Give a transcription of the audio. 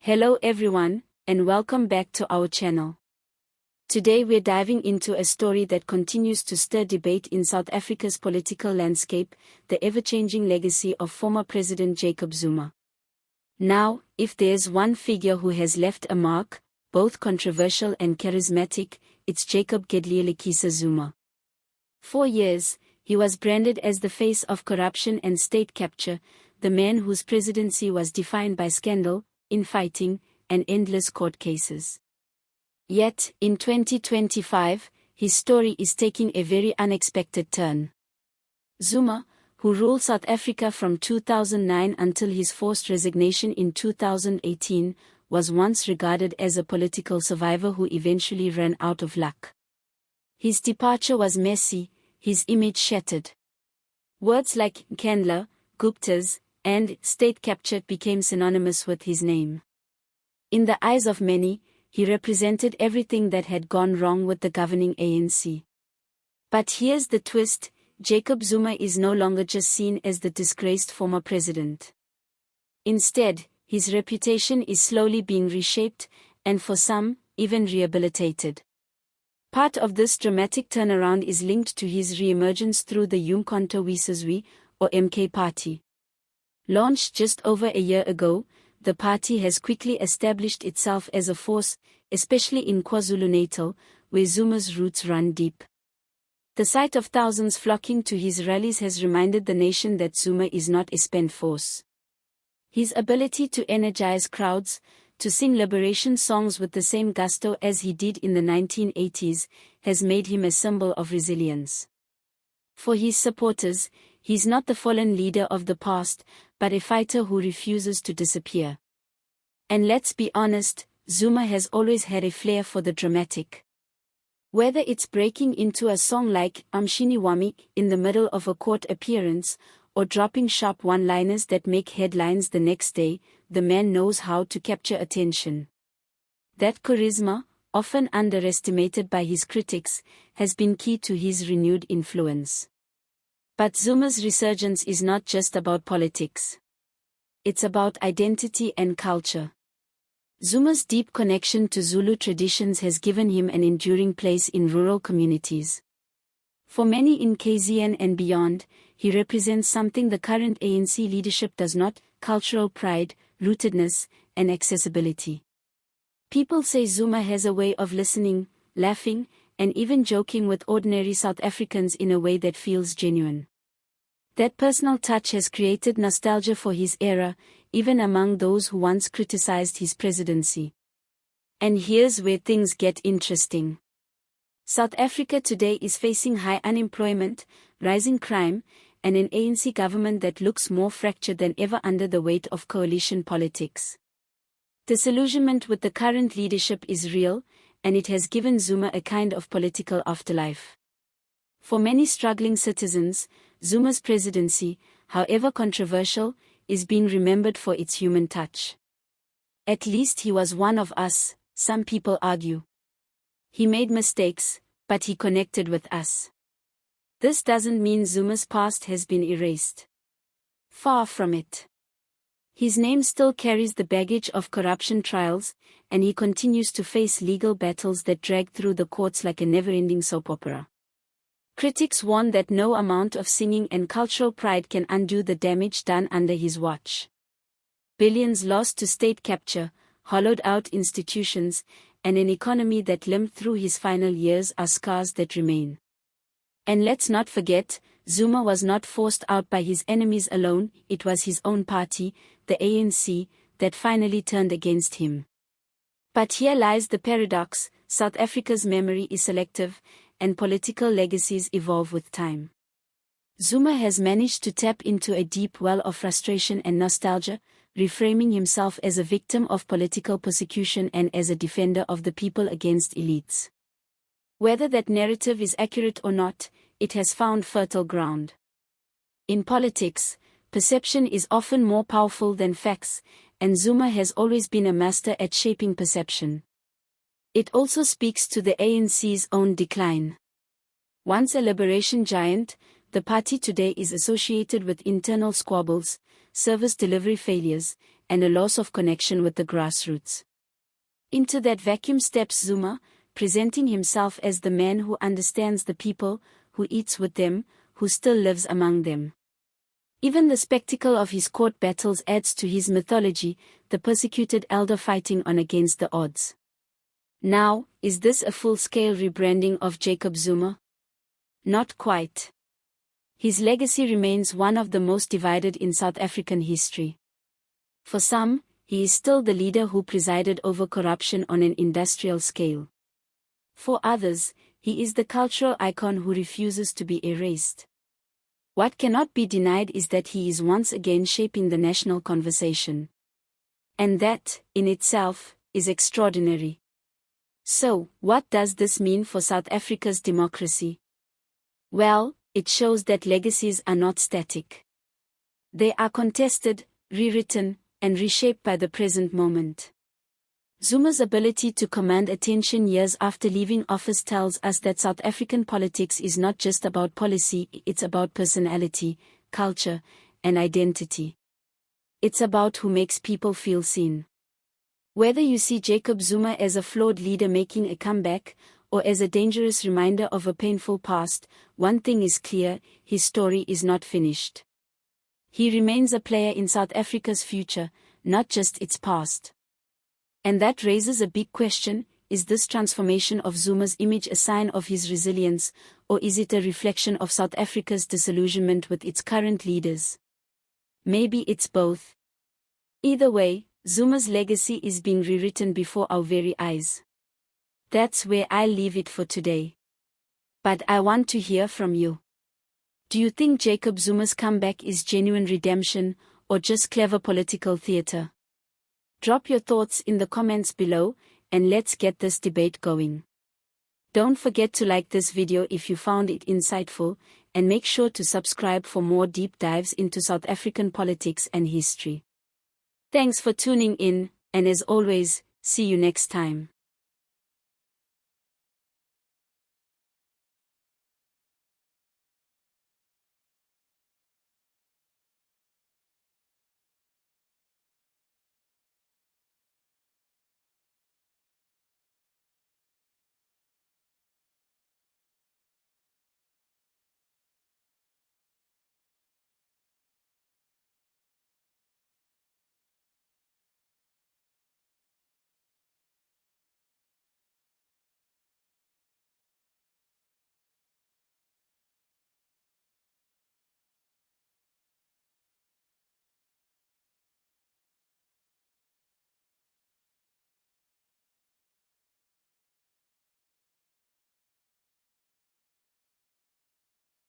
Hello everyone, and welcome back to our channel. Today we're diving into a story that continues to stir debate in South Africa's political landscape, the ever-changing legacy of former President Jacob Zuma. Now, if there's one figure who has left a mark, both controversial and charismatic, it's Jacob Zuma. For years, he was branded as the face of corruption and state capture, the man whose presidency was defined by scandal, infighting, and endless court cases. Yet, in 2025, his story is taking a very unexpected turn. Zuma, who ruled South Africa from 2009 until his forced resignation in 2018, was once regarded as a political survivor who eventually ran out of luck. His departure was messy, his image shattered. Words like uMkhonto, Guptas, and state capture became synonymous with his name. In the eyes of many, he represented everything that had gone wrong with the governing ANC. But here's the twist: Jacob Zuma is no longer just seen as the disgraced former president. Instead, his reputation is slowly being reshaped, and for some, even rehabilitated. Part of this dramatic turnaround is linked to his re-emergence through the uMkhonto weSizwe, or MK party. Launched just over a year ago, the party has quickly established itself as a force, especially in KwaZulu-Natal, where Zuma's roots run deep. The sight of thousands flocking to his rallies has reminded the nation that Zuma is not a spent force. His ability to energize crowds, to sing liberation songs with the same gusto as he did in the 1980s, has made him a symbol of resilience. For his supporters, he's not the fallen leader of the past, but a fighter who refuses to disappear. And let's be honest, Zuma has always had a flair for the dramatic. Whether it's breaking into a song like Amshini Wami in the middle of a court appearance, or dropping sharp one-liners that make headlines the next day, the man knows how to capture attention. That charisma, often underestimated by his critics, has been key to his renewed influence. But Zuma's resurgence is not just about politics. It's about identity and culture. Zuma's deep connection to Zulu traditions has given him an enduring place in rural communities. For many in KZN and beyond, he represents something the current ANC leadership does not: cultural pride, rootedness, and accessibility. People say Zuma has a way of listening, laughing, and even joking with ordinary South Africans in a way that feels genuine. That personal touch has created nostalgia for his era, even among those who once criticized his presidency. And here's where things get interesting. South Africa today is facing high unemployment, rising crime, and an ANC government that looks more fractured than ever under the weight of coalition politics. Disillusionment with the current leadership is real, and it has given Zuma a kind of political afterlife. For many struggling citizens, Zuma's presidency, however controversial, is being remembered for its human touch. At least he was one of us, some people argue. He made mistakes, but he connected with us. This doesn't mean Zuma's past has been erased. Far from it. His name still carries the baggage of corruption trials, and he continues to face legal battles that drag through the courts like a never-ending soap opera. Critics warn that no amount of singing and cultural pride can undo the damage done under his watch. Billions lost to state capture, hollowed-out institutions, and an economy that limped through his final years are scars that remain. And let's not forget, Zuma was not forced out by his enemies alone. It was his own party, the ANC, that finally turned against him. But here lies the paradox: South Africa's memory is selective, and political legacies evolve with time. Zuma has managed to tap into a deep well of frustration and nostalgia, reframing himself as a victim of political persecution and as a defender of the people against elites. Whether that narrative is accurate or not, it has found fertile ground. In politics, perception is often more powerful than facts, and Zuma has always been a master at shaping perception. It also speaks to the ANC's own decline. Once a liberation giant, the party today is associated with internal squabbles, service delivery failures, and a loss of connection with the grassroots. Into that vacuum steps Zuma, presenting himself as the man who understands the people, who eats with them, who still lives among them. Even the spectacle of his court battles adds to his mythology, the persecuted elder fighting on against the odds. Now, is this a full-scale rebranding of Jacob Zuma? Not quite. His legacy remains one of the most divided in South African history. For some, he is still the leader who presided over corruption on an industrial scale. For others, he is the cultural icon who refuses to be erased. What cannot be denied is that he is once again shaping the national conversation. And that, in itself, is extraordinary. So, what does this mean for South Africa's democracy? Well, it shows that legacies are not static. They are contested, rewritten, and reshaped by the present moment. Zuma's ability to command attention years after leaving office tells us that South African politics is not just about policy, it's about personality, culture, and identity. It's about who makes people feel seen. Whether you see Jacob Zuma as a flawed leader making a comeback, or as a dangerous reminder of a painful past, one thing is clear: his story is not finished. He remains a player in South Africa's future, not just its past. And that raises a big question: is this transformation of Zuma's image a sign of his resilience, or is it a reflection of South Africa's disillusionment with its current leaders? Maybe it's both. Either way, Zuma's legacy is being rewritten before our very eyes. That's where I'll leave it for today. But I want to hear from you. Do you think Jacob Zuma's comeback is genuine redemption, or just clever political theater? Drop your thoughts in the comments below, and let's get this debate going. Don't forget to like this video if you found it insightful, and make sure to subscribe for more deep dives into South African politics and history. Thanks for tuning in, and as always, see you next time.